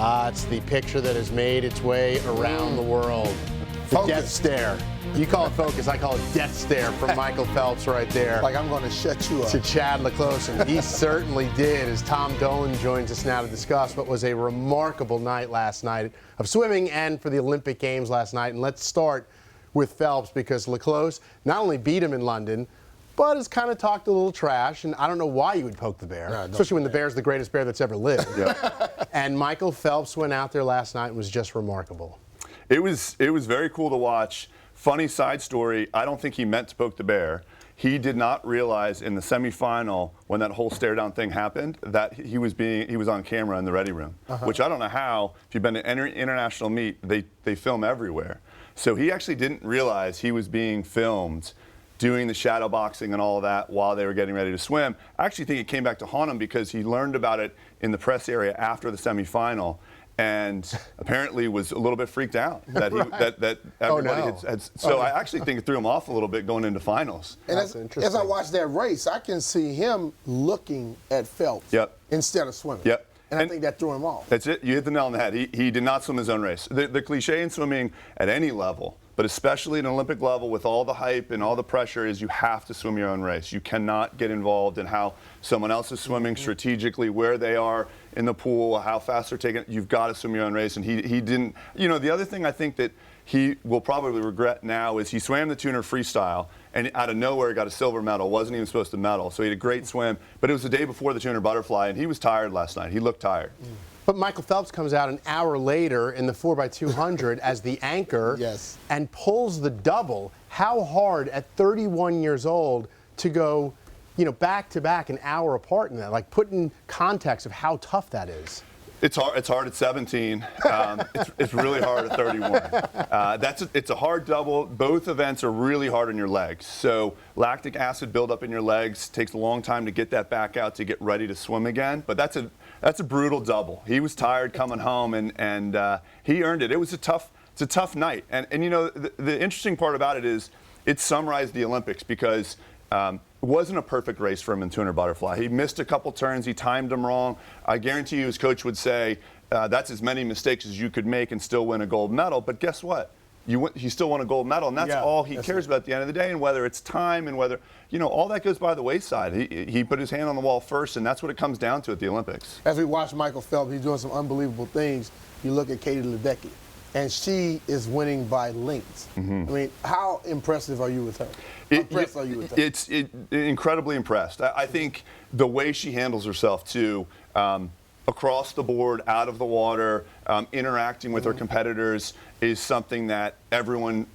It's the picture that has made its way around the world. The death stare. You call it focus, I call it death stare from Michael Phelps right there. Like I'm going to shut you up. To Chad LaClose, and he certainly did, as Tom Dolan joins us now to discuss what was a remarkable night last night of swimming and for the Olympic Games last night. And let's start with Phelps, because LaClose not only beat him in London, but has kind of talked a little trash, and I don't know why you would poke the bear, especially when the bear's the greatest bear that's ever lived. And Michael Phelps went out there last night and was just remarkable. It was very cool to watch. Funny side story, I don't think he meant to poke the bear. He did not realize in the semifinal, when that whole stare down thing happened, that he was on camera in the ready room, which I don't know how. If you've been to any international meet, they film everywhere. So he actually didn't realize he was being filmed doing the shadow boxing and all of that while they were getting ready to swim. I actually think it came back to haunt him because he learned about it in the press area after the semifinal, and apparently was a little bit freaked out that that everybody had. So I actually think it threw him off a little bit going into finals. And as I watch that race, I can see him looking at Phelps instead of swimming. And I think that threw him off. That's it. You hit the nail on the head. He did not swim his own race. The cliche in swimming at any level, but especially at an Olympic level with all the hype and all the pressure, is you have to swim your own race. You cannot get involved in how someone else is swimming strategically, where they are in the pool, how fast they're taking it. You've got to swim your own race. And he didn't. You know, the other thing I think that he will probably regret now is he swam the 200 freestyle, and out of nowhere got a silver medal. Wasn't even supposed to medal. So he had a great swim. But it was the day before the 200 butterfly, and he was tired last night. He looked tired. But Michael Phelps comes out an hour later in the 4x200 as the anchor and pulls the double. How hard at 31 years old to go, you know, back to back an hour apart in that? Like, put in context of how tough that is. It's hard. It's hard at 17. It's really hard at 31. It's a hard double. Both events are really hard on your legs. So lactic acid buildup in your legs takes a long time to get that back out to get ready to swim again. But that's a brutal double. He was tired coming home, and he earned it. It's a tough night. And you know, the interesting part about it is it summarized the Olympics because it wasn't a perfect race for him in 200 butterfly. He missed a couple turns. He timed them wrong. I guarantee you his coach would say that's as many mistakes as you could make and still win a gold medal. But guess what? He still won a gold medal, and that's all he cares about at the end of the day. And whether it's time and whether, you know, all that goes by the wayside. He put his hand on the wall first, and that's what it comes down to at the Olympics. As we watch Michael Phelps, he's doing some unbelievable things. You look at Katie Ledecky, and she is winning by lengths. I mean, how impressive are you with her? It's incredibly impressed. I think the way she handles herself, too, across the board, out of the water, interacting with her competitors, is something that everyone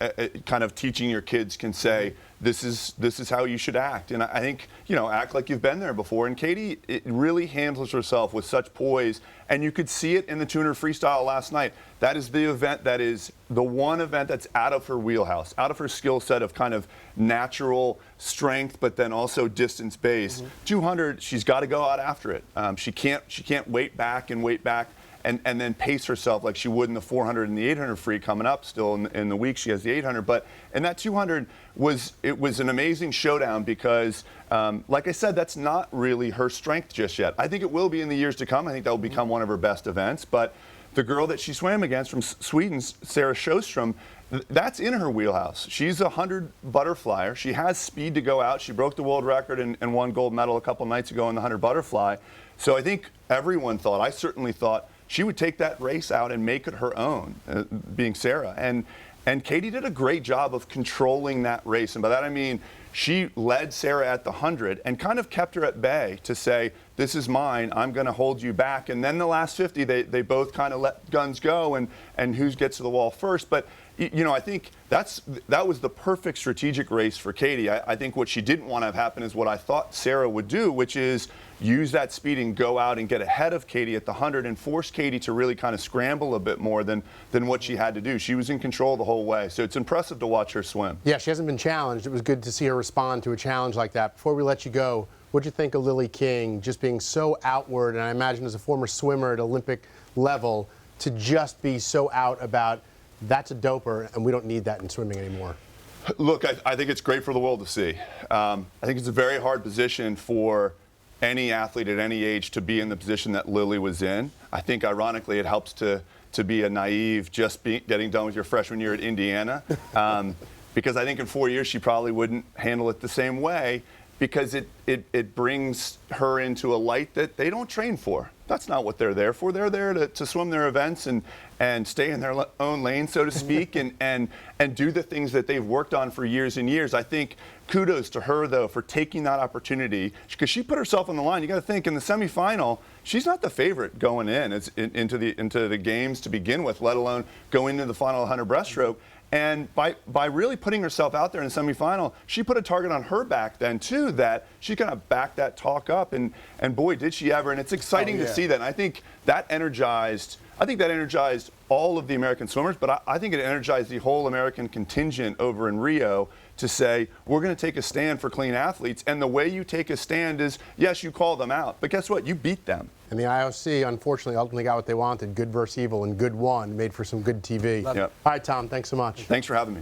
kind of teaching your kids can say, this is how you should act. And I think, you know, act like you've been there before. And Katie, it really handles herself with such poise. And you could see it in the 200 freestyle last night. That is the event that is the one event that's out of her wheelhouse, out of her skill set of kind of natural strength, but then also distance base. 200, she's got to go out after it. She can't wait back and then pace herself like she would in the 400 and the 800 free coming up still in the week. She has the 800. But in that 200 was an amazing showdown because, like I said, that's not really her strength just yet. I think it will be in the years to come. I think that will become one of her best events. But the girl that she swam against from Sweden, Sarah Sjöström, that's in her wheelhouse. She's a 100 butterflyer. She has speed to go out. She broke the world record and won gold medal a couple nights ago in the 100 butterfly. So I think everyone thought, I certainly thought, she would take that race out and make it her own, being Sarah. And Katie did a great job of controlling that race. And by that I mean she led Sarah at the 100 and kind of kept her at bay to say, this is mine, I'm going to hold you back. And then the last 50, they both kind of let guns go and who gets to the wall first. But, you know, I think that was the perfect strategic race for Katie. I think what she didn't want to have happen is what I thought Sarah would do, which is use that speed and go out and get ahead of Katie at the 100 and force Katie to really kind of scramble a bit more than what she had to do. She was in control the whole way. So it's impressive to watch her swim. Yeah, she hasn't been challenged. It was good to see her respond to a challenge like that. Before we let you go, what'd you think of Lily King just being so outward, and I imagine as a former swimmer at Olympic level, to just be so out about that's a doper and we don't need that in swimming anymore? Look, I think it's great for the world to see. I think it's a very hard position for any athlete at any age to be in the position that Lily was in. I think, ironically, it helps to be a naive, getting done with your freshman year at Indiana, because I think in 4 years she probably wouldn't handle it the same way, because it brings her into a light that they don't train for. That's not what they're there for. They're there to swim their events and stay in their own lane, so to speak, and do the things that they've worked on for years and years. I think kudos to her, though, for taking that opportunity, because she put herself on the line. You got to think, in the semifinal, she's not the favorite going into the games to begin with, let alone go into the final 100 breaststroke. And by really putting herself out there in the semifinal, she put a target on her back then, too, that she's going to back that talk up. And boy, did she ever. And it's exciting to see that. And I think that energized all of the American swimmers, but I think it energized the whole American contingent over in Rio to say, we're going to take a stand for clean athletes. And the way you take a stand is, yes, you call them out, but guess what? You beat them. And the IOC, unfortunately, ultimately got what they wanted. Good versus evil, and good won. Made for some good TV. Yep. All right, Tom, thanks so much. Thanks for having me.